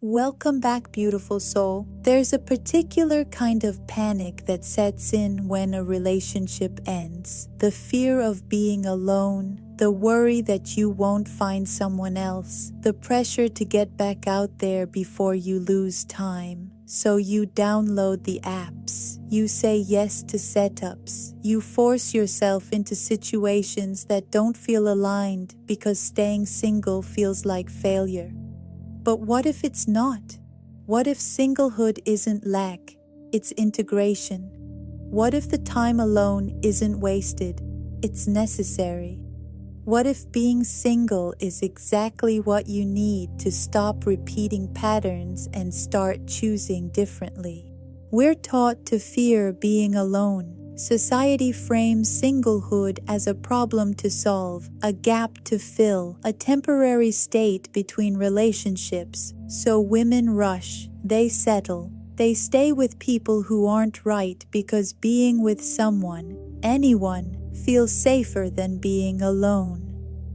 Welcome back, beautiful soul. There's a particular kind of panic that sets in when a relationship ends. The fear of being alone, the worry that you won't find someone else, the pressure to get back out there before you lose time. So you download the apps, you say yes to setups, you force yourself into situations that don't feel aligned because staying single feels like failure. But what if it's not? What if singlehood isn't lack, it's integration? What if the time alone isn't wasted, it's necessary? What if being single is exactly what you need to stop repeating patterns and start choosing differently? We're taught to fear being alone. Society frames singlehood as a problem to solve, a gap to fill, a temporary state between relationships. So women rush, they settle, they stay with people who aren't right because being with someone, anyone, feels safer than being alone.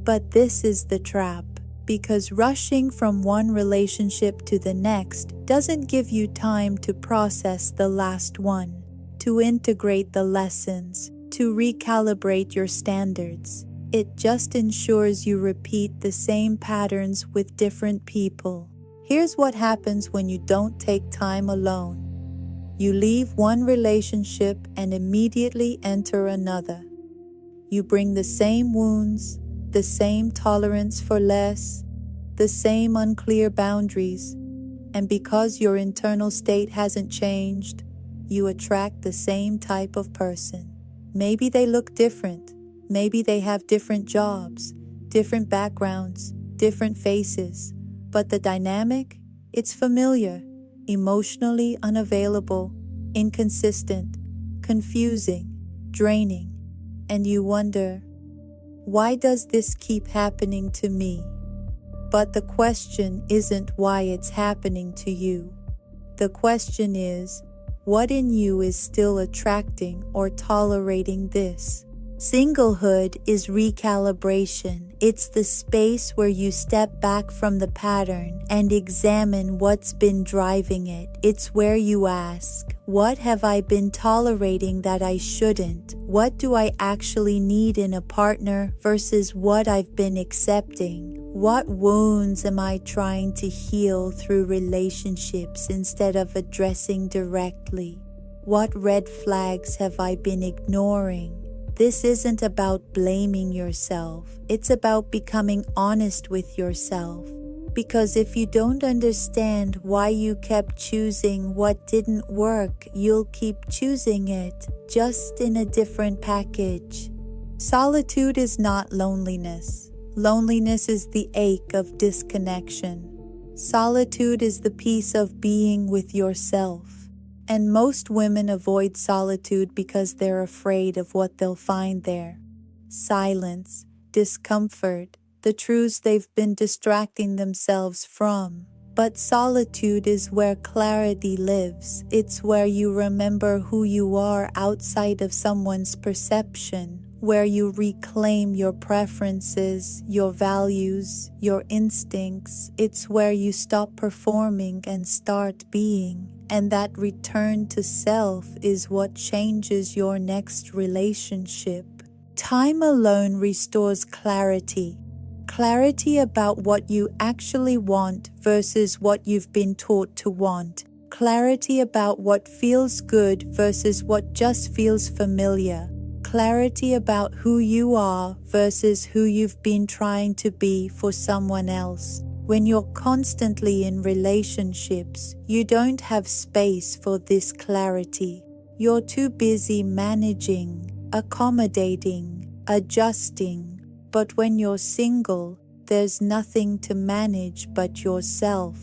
But this is the trap, because rushing from one relationship to the next doesn't give you time to process the last one, to integrate the lessons, to recalibrate your standards. It just ensures you repeat the same patterns with different people. Here's what happens when you don't take time alone. You leave one relationship and immediately enter another. You bring the same wounds, the same tolerance for less, the same unclear boundaries, and because your internal state hasn't changed, you attract the same type of person. Maybe they look different. Maybe they have different jobs, different backgrounds, different faces. But the dynamic? It's familiar, emotionally unavailable, inconsistent, confusing, draining. And you wonder, why does this keep happening to me? But the question isn't why it's happening to you. The question is, what in you is still attracting or tolerating this? Singlehood is recalibration. It's the space where you step back from the pattern and examine what's been driving it. It's where you ask, what have I been tolerating that I shouldn't? What do I actually need in a partner versus what I've been accepting? What wounds am I trying to heal through relationships instead of addressing directly? What red flags have I been ignoring? This isn't about blaming yourself. It's about becoming honest with yourself. Because if you don't understand why you kept choosing what didn't work, you'll keep choosing it, just in a different package. Solitude is not loneliness. Loneliness is the ache of disconnection. Solitude is the peace of being with yourself. And most women avoid solitude because they're afraid of what they'll find there. Silence, discomfort, the truths they've been distracting themselves from. But solitude is where clarity lives. It's where you remember who you are outside of someone's perception, where you reclaim your preferences, your values, your instincts. It's where you stop performing and start being. And that return to self is what changes your next relationship. Time alone restores clarity. Clarity about what you actually want versus what you've been taught to want. Clarity about what feels good versus what just feels familiar. Clarity about who you are versus who you've been trying to be for someone else. When you're constantly in relationships, you don't have space for this clarity. You're too busy managing, accommodating, adjusting. But when you're single, there's nothing to manage but yourself.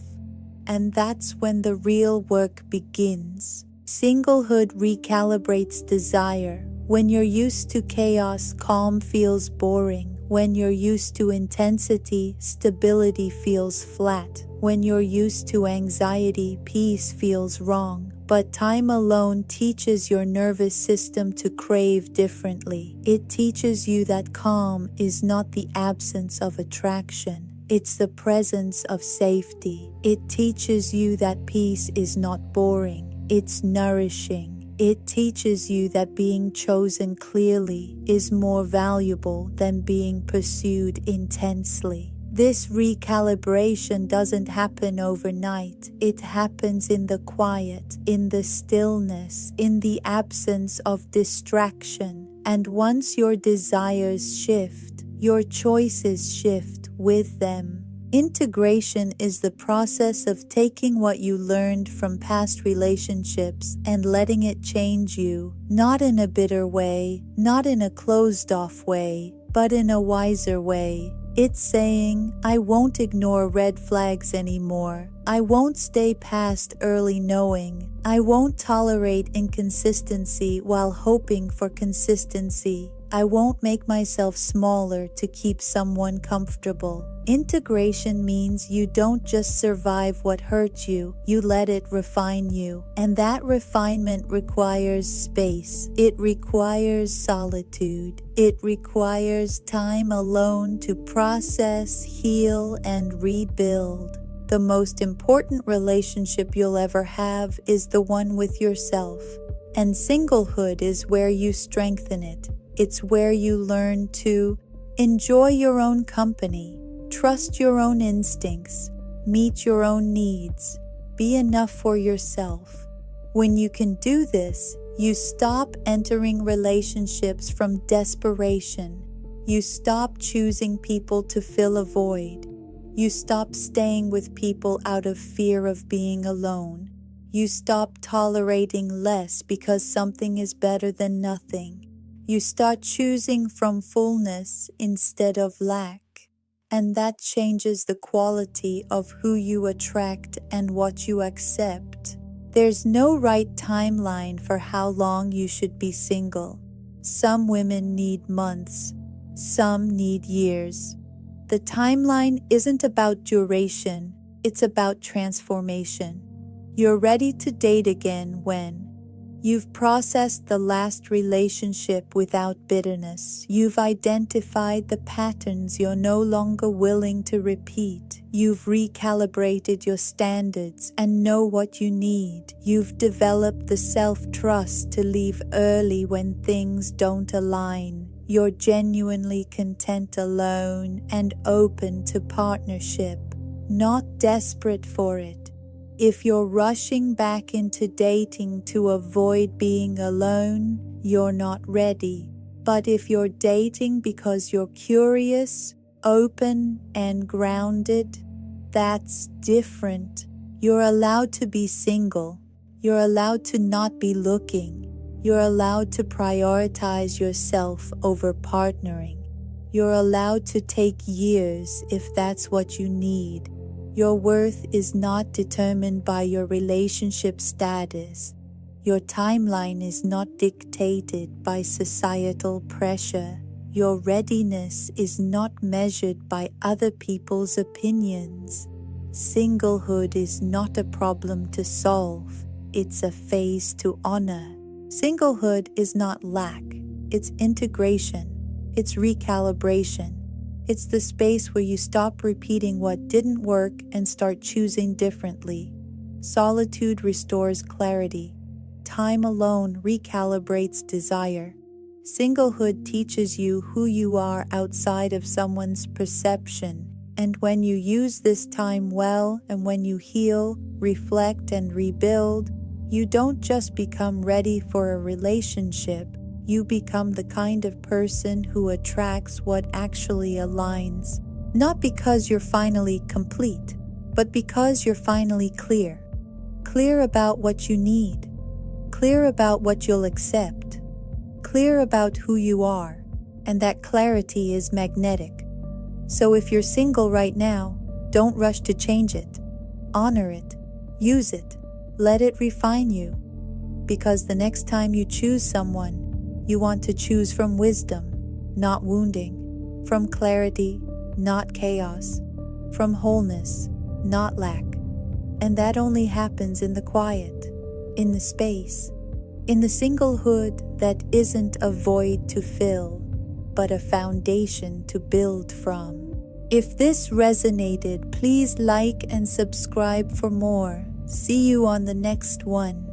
And that's when the real work begins. Singlehood recalibrates desire. When you're used to chaos, calm feels boring. When you're used to intensity, stability feels flat. When you're used to anxiety, peace feels wrong. But time alone teaches your nervous system to crave differently. It teaches you that calm is not the absence of attraction. It's the presence of safety. It teaches you that peace is not boring, it's nourishing. It teaches you that being chosen clearly is more valuable than being pursued intensely. This recalibration doesn't happen overnight. It happens in the quiet, in the stillness, in the absence of distraction. And once your desires shift, your choices shift with them. Integration is the process of taking what you learned from past relationships and letting it change you, not in a bitter way, not in a closed-off way, but in a wiser way. It's saying, I won't ignore red flags anymore. I won't stay past early knowing. I won't tolerate inconsistency while hoping for consistency. I won't make myself smaller to keep someone comfortable. Integration means you don't just survive what hurt you, you let it refine you. And that refinement requires space. It requires solitude. It requires time alone to process, heal, and rebuild. The most important relationship you'll ever have is the one with yourself. And singlehood is where you strengthen it. It's where you learn to enjoy your own company, trust your own instincts, meet your own needs, be enough for yourself. When you can do this, you stop entering relationships from desperation. You stop choosing people to fill a void. You stop staying with people out of fear of being alone. You stop tolerating less because something is better than nothing. You start choosing from fullness instead of lack. And that changes the quality of who you attract and what you accept. There's no right timeline for how long you should be single. Some women need months. Some need years. The timeline isn't about duration. It's about transformation. You're ready to date again when you've processed the last relationship without bitterness. You've identified the patterns you're no longer willing to repeat. You've recalibrated your standards and know what you need. You've developed the self-trust to leave early when things don't align. You're genuinely content alone and open to partnership, not desperate for it. If you're rushing back into dating to avoid being alone, you're not ready. But if you're dating because you're curious, open, and grounded, that's different. You're allowed to be single. You're allowed to not be looking. You're allowed to prioritize yourself over partnering. You're allowed to take years if that's what you need. Your worth is not determined by your relationship status. Your timeline is not dictated by societal pressure. Your readiness is not measured by other people's opinions. Singlehood is not a problem to solve. It's a phase to honor. Singlehood is not lack. It's integration. It's recalibration. It's the space where you stop repeating what didn't work and start choosing differently. Solitude restores clarity. Time alone recalibrates desire. Singlehood teaches you who you are outside of someone's perception. And when you use this time well, and when you heal, reflect, and rebuild, you don't just become ready for a relationship. You become the kind of person who attracts what actually aligns. Not because you're finally complete, but because you're finally clear. Clear about what you need. Clear about what you'll accept. Clear about who you are. And that clarity is magnetic. So if you're single right now, don't rush to change it. Honor it. Use it. Let it refine you. Because the next time you choose someone, you want to choose from wisdom, not wounding, from clarity, not chaos, from wholeness, not lack. And that only happens in the quiet, in the space, in the singlehood that isn't a void to fill, but a foundation to build from. If this resonated, please like and subscribe for more. See you on the next one.